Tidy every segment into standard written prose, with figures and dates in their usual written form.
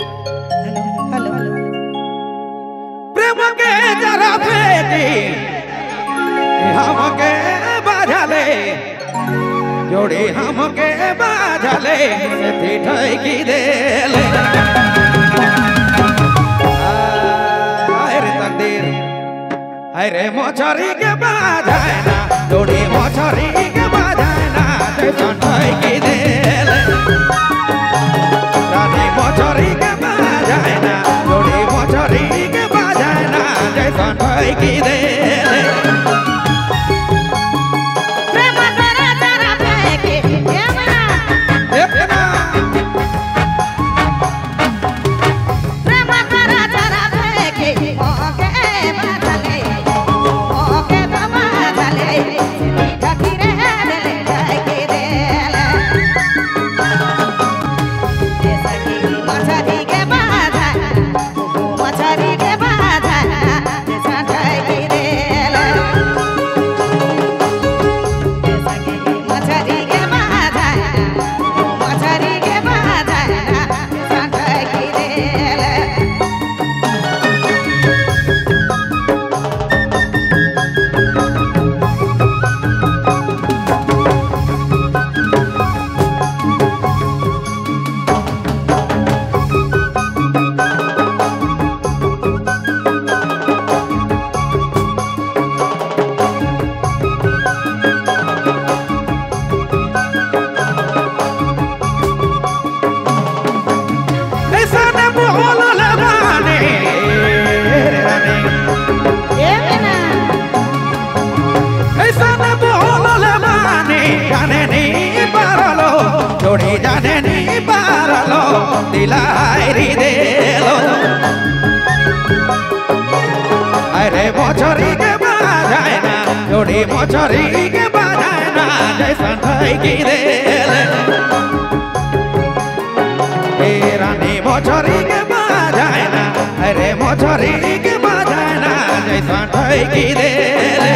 hello hello प्रेम के जरा फेंकी हमके बाझले जोड़ी हमके बाझले से ठकी देले अरे तकदीर अरे मोचरी के बाझना जोड़ी मोचरी के बाझना जैसन ठकी देले रानी मोचरी के बाझना जोड़ी मोचरी के बाझना जैसन ठकी देले जोड़ी जाने नहीं पारलो दिलाई देलो अरे मोचरी के बाजाना जोड़ी मोचरी के बाजाना जैसन ठकी देले रानी मोचरी के बाजाना अरे मोचरी के बाजाना जैसन ठकी देले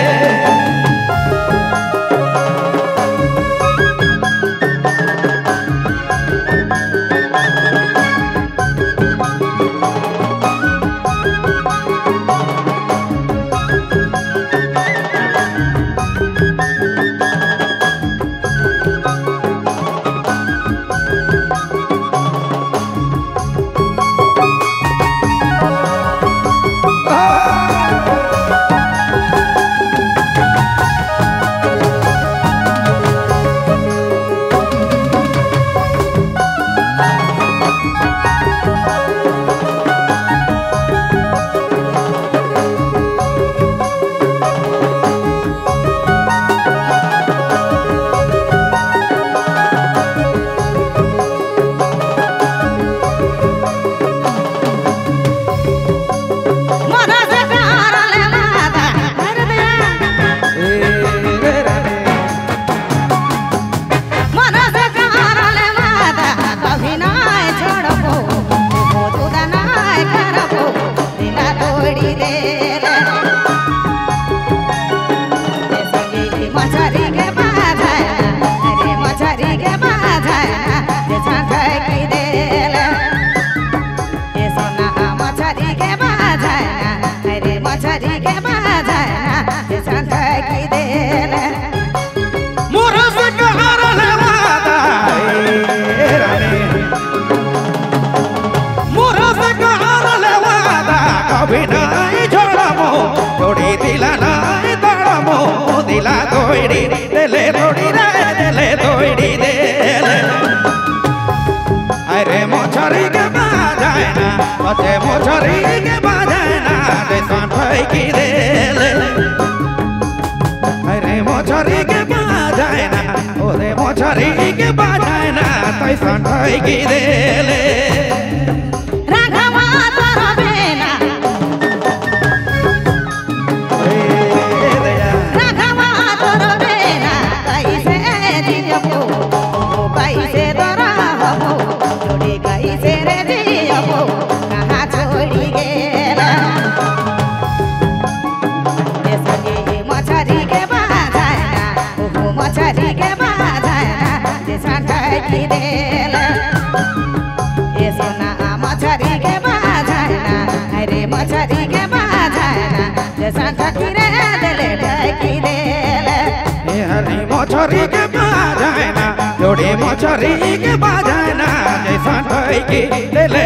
दिला तोड़ी देले तोड़ी रे देले तोड़ी देले अरे मोचरी के बाजाना अते मोचरी के बाजाना जैसन ठकी देले अरे मोचरी के बाजाना ओरे मोचरी के बाजाना तैसन ठकी देले ये सोना मछरी मोछरी के बजाए ना जोड़ी मोछरी के बजाए ना जैसा ढोई की ले ले